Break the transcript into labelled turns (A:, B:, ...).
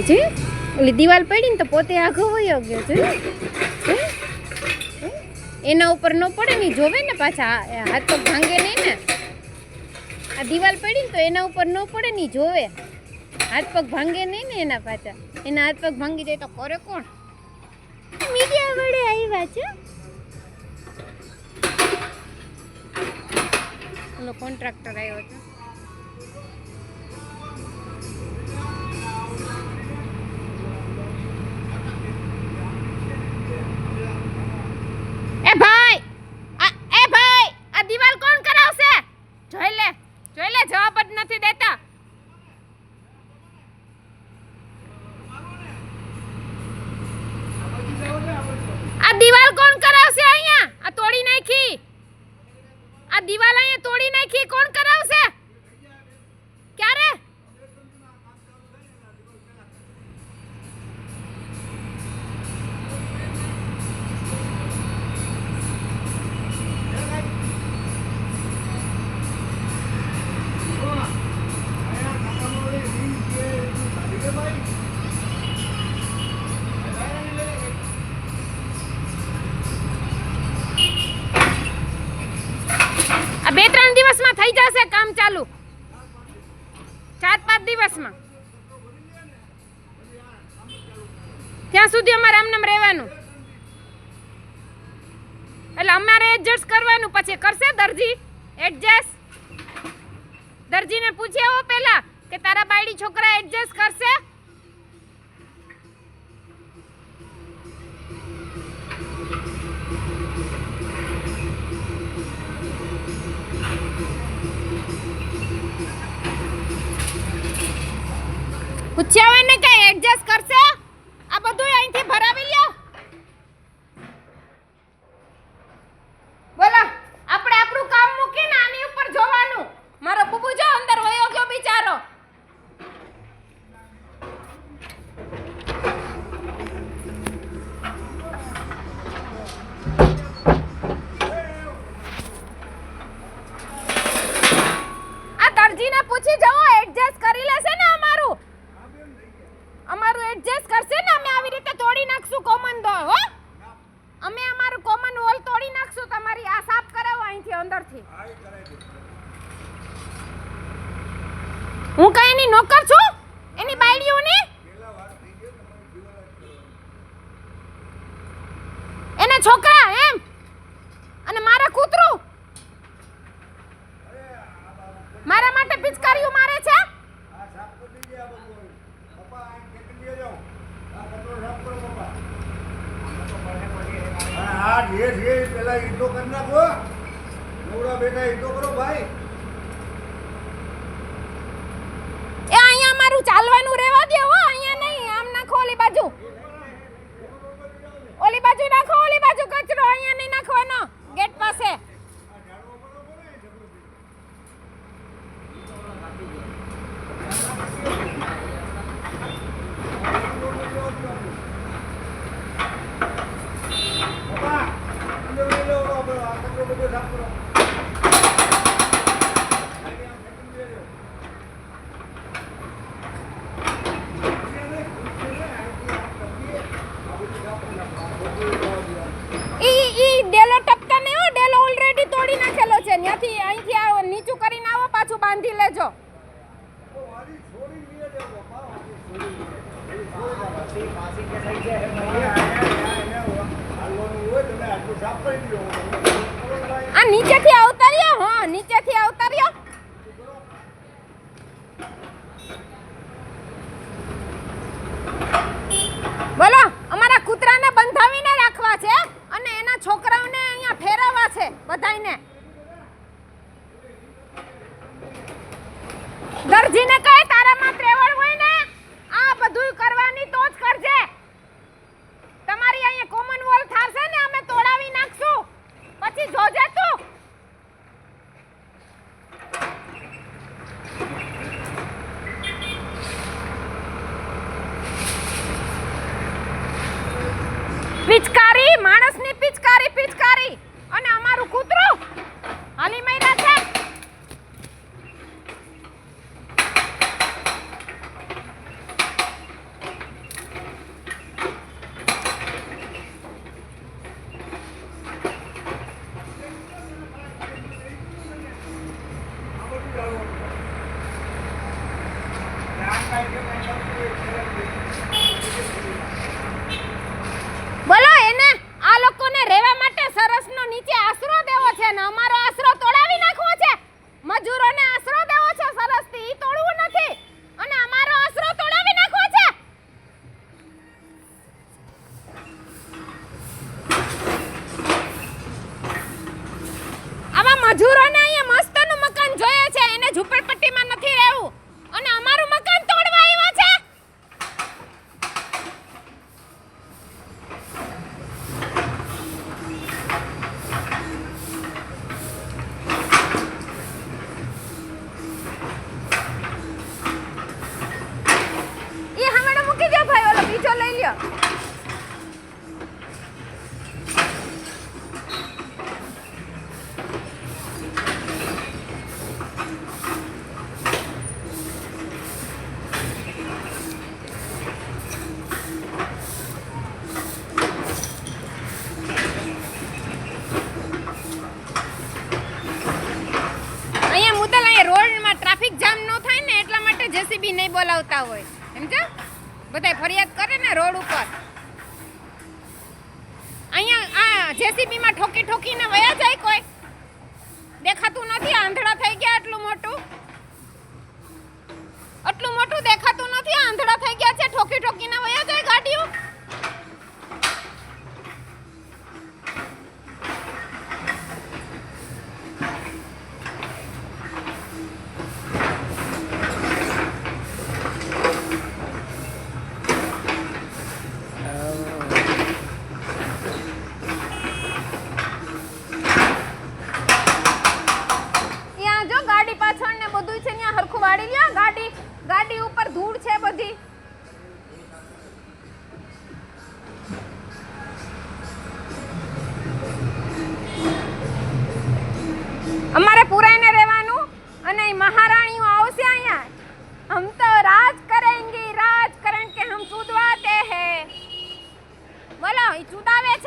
A: છે ઓલી દિવાલ પડી ને તો પોતે આઘો વયો ગયો છે એના ઉપર ન પડે ને જોવે ને પાછા હાથ પગ ભાંગે નહીં ને આ દિવાલ પડી ને તો એના ઉપર ન પડે ને જોવે હાથ પગ ભાંગે નહીં ને એના પાછા એના હાથ પગ ભાંગી જાય તો કરે કોણ મીડિયા વડે આવ્યા છે ઓલો કોન્ટ્રાક્ટર આવ્યો છે એ ભાઈ આ દિવાલ કોણ કરાવશે જોઈ લે જવાબ જ નથી દેતા આ દિવાલ કોણ કરાવશે અહીંયા આ તોડી નાખી આ દિવાલ અહીંયા તોડી નાખી કોણ કરાવશે ક્યારે આ 2-3 દિવસમાં થઈ જશે કામ ચાલુ 4-5 દિવસમાં ત્યાં સુધી અમારે આમ નામ રહેવાનું એટલે અમારે એડજસ્ટ કરવાનું પછી કરશે દરજી એડજસ્ટ દરજીને પૂછી આવો પહેલા કે તારા બાયડી છોકરા એડજસ્ટ કરશે પૂછ્યા હોય ને કે એડજસ્ટ કરશે આ બધું અહીંથી ભરાવી લ્યો બોલો આપણે આપણું કામ મૂકીને આની ઉપર જોવાનું મારો બુબુ જો અંદર વયો ગયો બિચારો આ દરજીને પૂછી જવો એડજસ્ટ કરી લેશે ને અમારું એડજસ્ટ કરશે ને અમે આવી રીતે તોડી નાખશું કોમન ડોર હો અમે અમારું કોમન વોલ તોડી નાખશું તમારી આ સાફ કરાવો અહીંથી અંદરથી હું કઈ એની નોકર છું એની બાયડીઓની એને છોકરા એમ અને મારા કૂતરું મારા માટે પિચકારીઓ મારે છે
B: પેલા ઈટો કરી નાખો નવરા બેટા ઈટો કરો ભાઈ
A: એ અહીંયા અમારું ચાલવાનું રહેવા દે હો અહીંયા નહીં આમ નાખો ઓલી બાજુ નાખો ઓલી બાજુ કચરો અહીંયા નહીં નાખવાનો ગેટ પાસે અહીંથી આવો નીચું કરીને આવો પાછું બાંધી લેજો આ નીચેથી આવતા રહ્યો હા નીચેથી આવતા રહ્યો બોલો અમારા કૂતરાને બંધાવીને રાખવા છે અને એના છોકરાઓને અહીંયા ફેરવવા છે બધાયને દરજીને કહે તારામાં ત્રેવડ હોય ને આ બધું કરવાની તો જ કરજે તમારી અહીંયા કોમન વોલ થાશે ને અમે તોડાવી નાખશું પછી જોજે તું પિચકારી માણસની પિચકારી અને અમારું કૂતરું મજૂરોને અહીંયા મસ્તનું મકાન જોઈએ છે, એને ઝૂંપડપટ્ટીમાં નથી રહેવું, અને અમારું મકાન તોડવા આવ્યા છે. એ હમણાં મૂકી દો ભાઈ, ઓલો બીજો લઈ લ્યો. અહીંયા મુદ્દલ અહીંયા રોડમાં ટ્રાફિક જામ ન થાય ને એટલા માટે જેસીબી નહીં બોલાવતા હોય, સમજો? બધાય ફરિયાદ કરે ને રોડ ઉપર. અહીંયા આ જેસીબી માં ઠોકી ઠોકીને વયા જાય, કોઈ દેખાતું નથી. આંધળા થઈ ગયા, આટલું મોટું દેખાતું નથી. આંધળા થઈ ગયા છે, ઠોકી ઠોકીને વયા જાય ગાડીઓ. ત્યાં જો ગાડી પાછળ ને બધું છે, ત્યાં હરખું વાળી લ્યો. ગાડી ઉપર ધૂળ છે બધી. અમારે પુરાઈને રહેવાનું, અને મહારાણીઓ આવશે અહીંયા. હમ તો રાજ કરેંગે, રાજકારણ કે હમ ચૂદવાતે હે. બોલો, ઈ ચૂદાવે